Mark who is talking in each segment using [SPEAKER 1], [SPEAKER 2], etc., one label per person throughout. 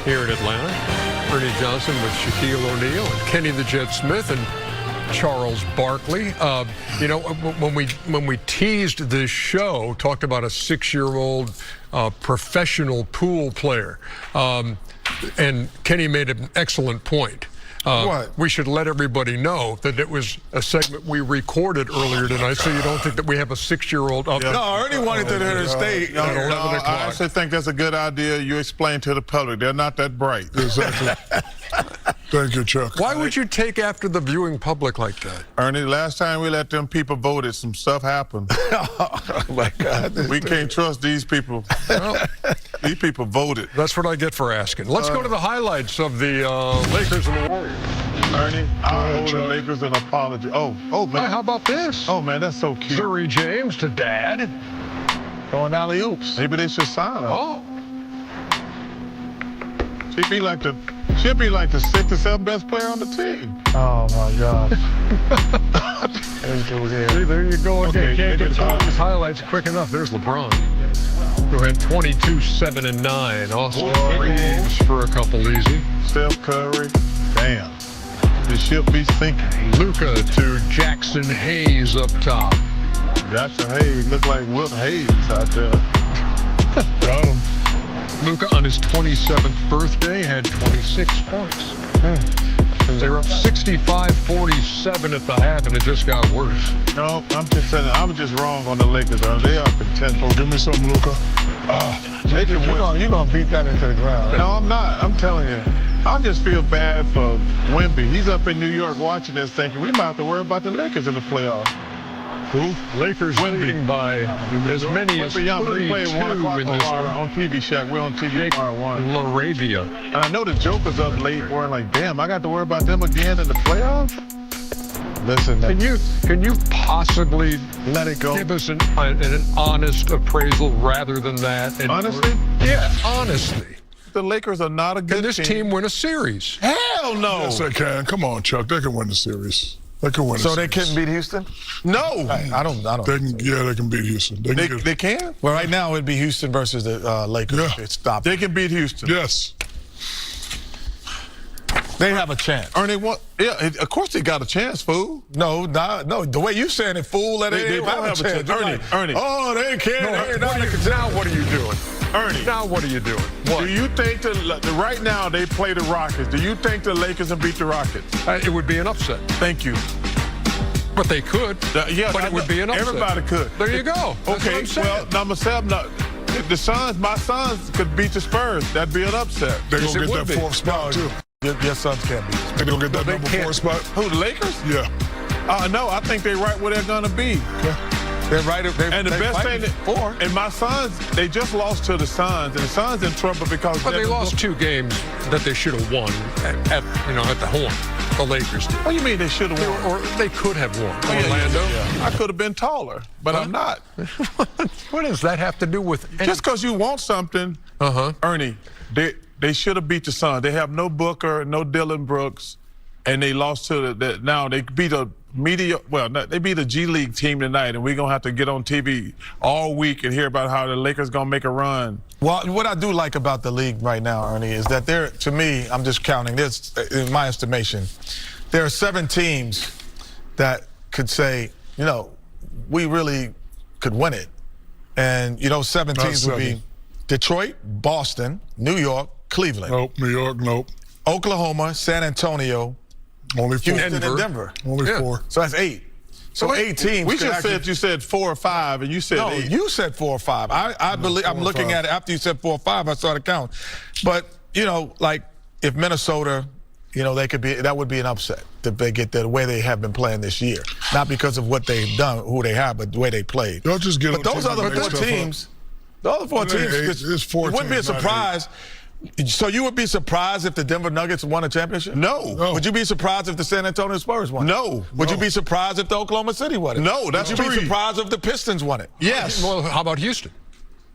[SPEAKER 1] here in Atlanta. Ernie Johnson with Shaquille O'Neal and Kenny the Jet Smith and Charles Barkley. You know, when we teased this show, talked about a 6-year-old professional pool player, and Kenny made an excellent point. What? We should let everybody know that it was a segment we recorded earlier tonight, so you don't think that we have a 6-year-old up.
[SPEAKER 2] Yeah. No, I already wanted to hear the state.
[SPEAKER 3] No, I actually think that's a good idea. You explain to the public. They're not that bright.
[SPEAKER 2] Exactly. Thank you, Chuck.
[SPEAKER 1] Why would you take after the viewing public like that?
[SPEAKER 3] Ernie, last time we let them people vote, some stuff happened.
[SPEAKER 2] Oh, my God.
[SPEAKER 3] We can't trust these people. Well, these people voted.
[SPEAKER 1] That's what I get for asking. Let's go to the highlights of the Lakers and the Warriors.
[SPEAKER 3] Ernie, I owe the Lakers an apology. Oh, man.
[SPEAKER 1] Hey, how about this?
[SPEAKER 3] Oh, man, that's so cute.
[SPEAKER 1] Jimmy James to Dad.
[SPEAKER 3] Throwing alley-oops. Maybe they should sign her.
[SPEAKER 1] Oh.
[SPEAKER 3] She'd be like the 6th or 7th best player on the team.
[SPEAKER 2] Oh, my God.
[SPEAKER 1] See, there you go again.
[SPEAKER 3] Okay,
[SPEAKER 1] Can't get to these highlights quick enough. There's LeBron. Go ahead, 22, 7, and 9. Austin Reeves for a couple easy.
[SPEAKER 3] Steph Curry. Damn. The ship be sinking.
[SPEAKER 1] Luka to Jackson Hayes up top.
[SPEAKER 3] Jackson Hayes look like Will Hayes out there.
[SPEAKER 2] Got him.
[SPEAKER 1] Luka on his 27th birthday had 26 points. They were up 65-47 at the half, and it just got worse.
[SPEAKER 3] No, I'm just saying, I'm just wrong on the Lakers. They are contentious.
[SPEAKER 2] Give me some, Luka.
[SPEAKER 3] You're going to beat that into the ground. No, I'm not. I'm telling you. I just feel bad for Wemby. He's up in New York watching this thinking we might have to worry about the Lakers in the playoffs.
[SPEAKER 1] Who? Lakers winning by as many as 32 in this
[SPEAKER 3] on TV, Shaq. We're on TV tomorrow 1.
[SPEAKER 1] LaRavia.
[SPEAKER 3] And I know the Joker's up late. We're like, damn, I got to worry about them again in the playoffs? Listen,
[SPEAKER 1] can you possibly
[SPEAKER 3] let it go?
[SPEAKER 1] Give us an honest appraisal rather than that? And
[SPEAKER 3] honestly?
[SPEAKER 1] Yeah, honestly.
[SPEAKER 3] The Lakers are not a good team.
[SPEAKER 1] Can this team win a series?
[SPEAKER 3] Hell no.
[SPEAKER 2] Yes, they can. Come on, Chuck. They can win the series. They can win the series.
[SPEAKER 4] So they couldn't beat Houston?
[SPEAKER 3] No.
[SPEAKER 4] I don't.
[SPEAKER 2] They can beat Houston.
[SPEAKER 3] They can?
[SPEAKER 4] Well, right now it'd be Houston versus the Lakers.
[SPEAKER 2] Yeah.
[SPEAKER 4] It's stopped.
[SPEAKER 3] They can beat Houston.
[SPEAKER 2] Yes.
[SPEAKER 4] They have a chance.
[SPEAKER 3] Ernie, yeah, of course they got a chance, fool.
[SPEAKER 4] No. The way you saying it, fool, that they don't have a chance.
[SPEAKER 3] Ernie.
[SPEAKER 4] Oh, they can't.
[SPEAKER 1] Now what are you doing?
[SPEAKER 3] Ernie.
[SPEAKER 1] Now what are you doing? What?
[SPEAKER 3] Do you think right now they play the Rockets? Do you think the Lakers can beat the Rockets?
[SPEAKER 1] It would be an upset.
[SPEAKER 3] Thank you.
[SPEAKER 1] But they could.
[SPEAKER 3] Yeah,
[SPEAKER 1] but it would be an upset.
[SPEAKER 3] Everybody could.
[SPEAKER 1] There you go.
[SPEAKER 3] Okay, well, number 7, the Suns, my Suns could beat the Spurs. That'd be an upset.
[SPEAKER 2] They're going to get that 4th spot, too.
[SPEAKER 4] Your Suns can't beat us.
[SPEAKER 2] They're going to get that number 4 spot?
[SPEAKER 3] Who, the Lakers?
[SPEAKER 2] Yeah.
[SPEAKER 3] No, I think they're right where they're going to be.
[SPEAKER 2] Okay.
[SPEAKER 4] They're right.
[SPEAKER 3] And the best thing, and my Suns, they just lost to the Suns, and the Suns in trouble because.
[SPEAKER 1] But they lost 2 games that they should have won at the Horn. The Lakers did.
[SPEAKER 3] What do you mean they should have won?
[SPEAKER 1] Or they could have won.
[SPEAKER 3] Orlando. Yeah. I could have been taller, but I'm not.
[SPEAKER 1] What does that have to do with?
[SPEAKER 3] Just because you want something, Ernie, they should have beat the Suns. They have no Booker, no Dylan Brooks, and they lost to now they beat a they beat a G League team tonight, and we're going to have to get on TV all week and hear about how the Lakers going to make a run.
[SPEAKER 4] Well, what I do like about the league right now, Ernie, is that to me, I'm just counting this, in my estimation, there are 7 teams that could say, we really could win it. And, 7 teams would be Detroit, Boston, New York, Cleveland.
[SPEAKER 2] Nope. New York, nope.
[SPEAKER 4] Oklahoma, San Antonio,
[SPEAKER 2] only 4.
[SPEAKER 4] Houston, and Denver.
[SPEAKER 2] Only 4.
[SPEAKER 4] So that's 8. So 8 teams.
[SPEAKER 3] We just said you said 4 or 5, and you said 8.
[SPEAKER 4] No, you said 4 or 5. I believe I'm looking at it after you said 4 or 5. I started counting. But like if Minnesota, they could be. That would be an upset if they get the way they have been playing this year. Not because of what they've done, who they have, but the way they played.
[SPEAKER 2] Y'all just get.
[SPEAKER 4] But those other 4 teams, the other 4 teams, it wouldn't be a surprise. So you would be surprised if the Denver Nuggets won a championship?
[SPEAKER 3] No.
[SPEAKER 4] Would you be surprised if the San Antonio Spurs won it?
[SPEAKER 3] No.
[SPEAKER 4] Would you be surprised if the Oklahoma City won it?
[SPEAKER 3] No, that's 3.
[SPEAKER 4] Would you be surprised if the Pistons won it?
[SPEAKER 3] Yes.
[SPEAKER 1] Well, how about Houston?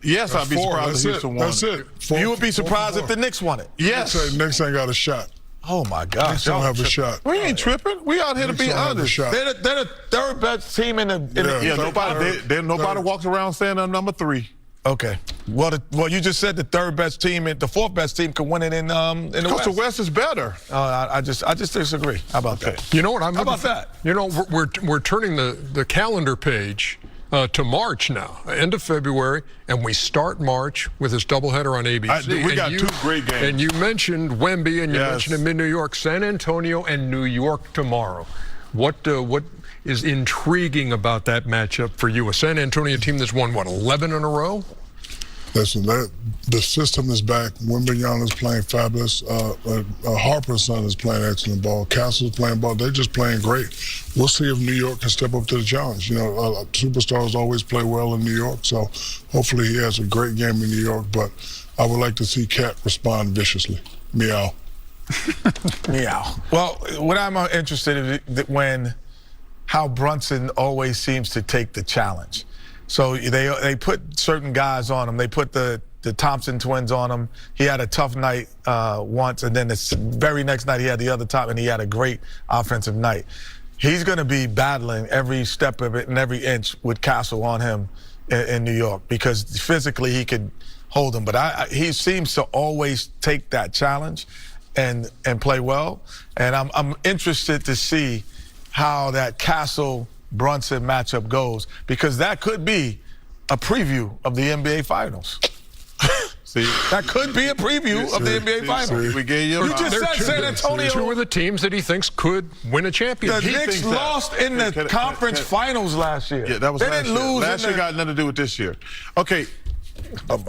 [SPEAKER 3] Yes, I'd be surprised if Houston won it.
[SPEAKER 2] That's it. 4,
[SPEAKER 4] you would be surprised if the Knicks won it?
[SPEAKER 3] Yes.
[SPEAKER 2] Knicks ain't got a shot.
[SPEAKER 4] Oh, my gosh.
[SPEAKER 2] Knicks don't have a shot.
[SPEAKER 3] We ain't tripping. We out here to be honest.
[SPEAKER 4] They're the 3rd best team in the
[SPEAKER 3] nobody walks around saying they're number 3.
[SPEAKER 4] Okay. Well, you just said the third best team and the fourth best team could win it in the
[SPEAKER 3] Because
[SPEAKER 4] West.
[SPEAKER 3] the West is better.
[SPEAKER 4] I just disagree. How about that?
[SPEAKER 1] You know what?
[SPEAKER 4] How about that?
[SPEAKER 1] You know, we're turning the calendar page to March now, end of February, and we start March with this doubleheader on ABC.
[SPEAKER 3] We got two great games.
[SPEAKER 1] And you mentioned Wemby, and you
[SPEAKER 3] Yes.
[SPEAKER 1] mentioned him in New York, San Antonio, and New York tomorrow. What is intriguing about that matchup for you? A San Antonio team that's won, 11 in a row?
[SPEAKER 2] Listen, the system is back. Wembanyama is playing fabulous. Harper's son is playing excellent ball. Castle's playing ball. They're just playing great. We'll see if New York can step up to the challenge. You know, superstars always play well in New York, so hopefully he has a great game in New York. But I would like to see Cat respond viciously. Meow.
[SPEAKER 4] Meow. Well, what I'm interested in how Brunson always seems to take the challenge. So they put certain guys on him. They put the Thompson twins on him. He had a tough night once, and then the very next night he had the other top, and he had a great offensive night. He's going to be battling every step of it and every inch with Castle on him in New York because physically he could hold him. But he seems to always take that challenge and play well. And I'm interested to see how that Castle-Brunson matchup goes because that could be a preview of the NBA Finals.
[SPEAKER 3] See,
[SPEAKER 4] that could be a preview of the NBA Finals.
[SPEAKER 3] We gave you.
[SPEAKER 4] You just said San Antonio.
[SPEAKER 1] Two of the teams that he thinks could win a championship.
[SPEAKER 4] The Knicks lost in the conference finals last year.
[SPEAKER 3] Yeah, that was
[SPEAKER 4] they
[SPEAKER 3] last
[SPEAKER 4] didn't
[SPEAKER 3] year.
[SPEAKER 4] lose.
[SPEAKER 3] Last year got nothing to do with this year. Okay,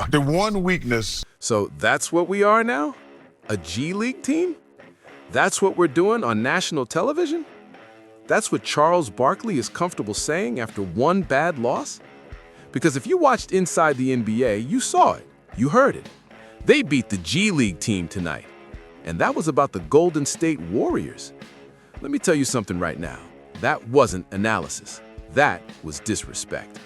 [SPEAKER 3] the one weakness.
[SPEAKER 5] So that's what we are now? A G League team? That's what we're doing on national television? That's what Charles Barkley is comfortable saying after one bad loss? Because if you watched Inside the NBA, you saw it. You heard it. They beat the G League team tonight. And that was about the Golden State Warriors. Let me tell you something right now. That wasn't analysis. That was disrespect.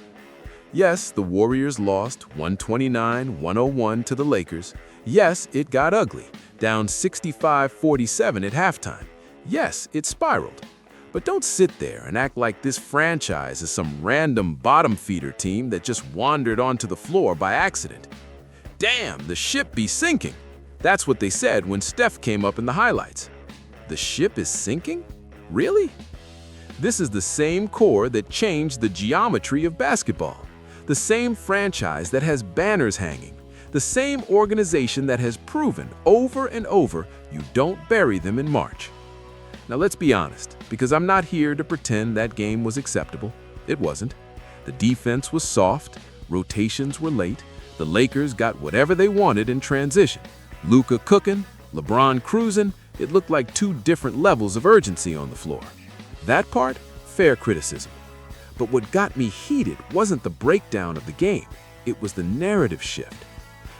[SPEAKER 5] Yes, the Warriors lost 129-101 to the Lakers. Yes, it got ugly, down 65-47 at halftime. Yes, it spiraled. But don't sit there and act like this franchise is some random bottom feeder team that just wandered onto the floor by accident. Damn, the ship be sinking. That's what they said when Steph came up in the highlights. The ship is sinking? Really? This is the same core that changed the geometry of basketball. The same franchise that has banners hanging. The same organization that has proven over and over you don't bury them in March. Now let's be honest, because I'm not here to pretend that game was acceptable. It wasn't. The defense was soft, rotations were late, the Lakers got whatever they wanted in transition. Luka cooking, LeBron cruising, it looked like two different levels of urgency on the floor. That part, fair criticism. But what got me heated wasn't the breakdown of the game, it was the narrative shift.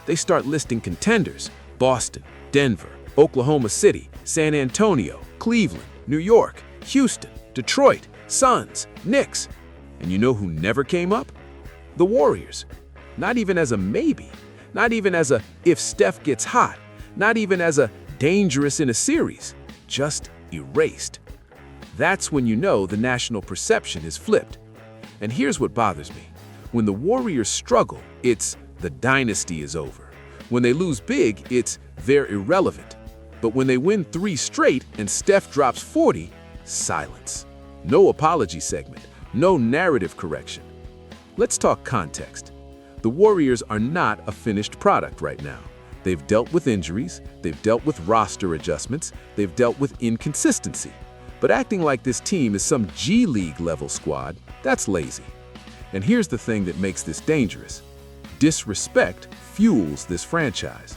[SPEAKER 5] They start listing contenders: Boston, Denver, Oklahoma City, San Antonio, Cleveland, New York, Houston, Detroit, Suns, Knicks. And you know who never came up? The Warriors. Not even as a maybe. Not even as a if Steph gets hot. Not even as a dangerous in a series. Just erased. That's when you know the national perception is flipped. And here's what bothers me. When the Warriors struggle, it's the dynasty is over. When they lose big, it's they're irrelevant. But when they win 3 straight and Steph drops 40, silence. No apology segment, no narrative correction. Let's talk context. The Warriors are not a finished product right now. They've dealt with injuries, they've dealt with roster adjustments, they've dealt with inconsistency. But acting like this team is some G League level squad, that's lazy. And here's the thing that makes this dangerous. Disrespect fuels this franchise.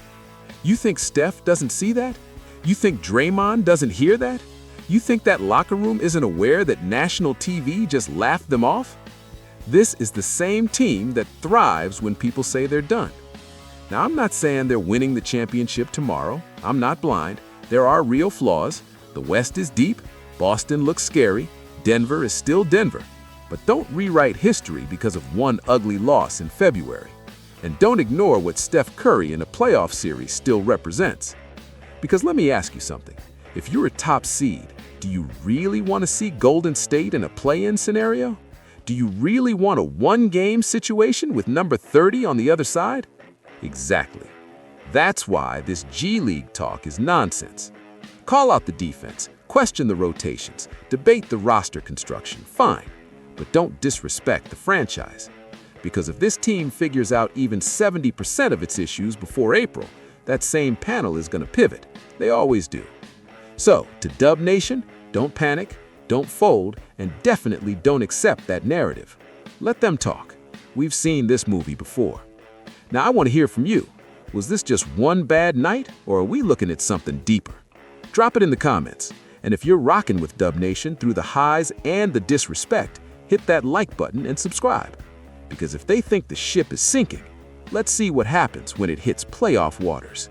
[SPEAKER 5] You think Steph doesn't see that? You think Draymond doesn't hear that? You think that locker room isn't aware that national TV just laughed them off? This is the same team that thrives when people say they're done. Now, I'm not saying they're winning the championship tomorrow. I'm not blind. There are real flaws. The West is deep. Boston looks scary. Denver is still Denver. But don't rewrite history because of one ugly loss in February. And don't ignore what Steph Curry in a playoff series still represents. Because let me ask you something. If you're a top seed, do you really want to see Golden State in a play-in scenario? Do Do you really want a one-game situation with number 30 on the other side? Exactly. That's why this G League talk is nonsense. Call out the defense, question the rotations, debate the roster construction, fine. But don't disrespect the franchise. Because if this team figures out even 70% of its issues before April, that same panel is going to pivot. They always do. So, to Dub Nation, don't panic, don't fold, and definitely don't accept that narrative. Let them talk. We've seen this movie before. Now, I want to hear from you. Was this just one bad night, or are we looking at something deeper? Drop it in the comments. And if you're rocking with Dub Nation through the highs and the disrespect, hit that like button and subscribe. Because if they think the ship is sinking, let's see what happens when it hits playoff waters.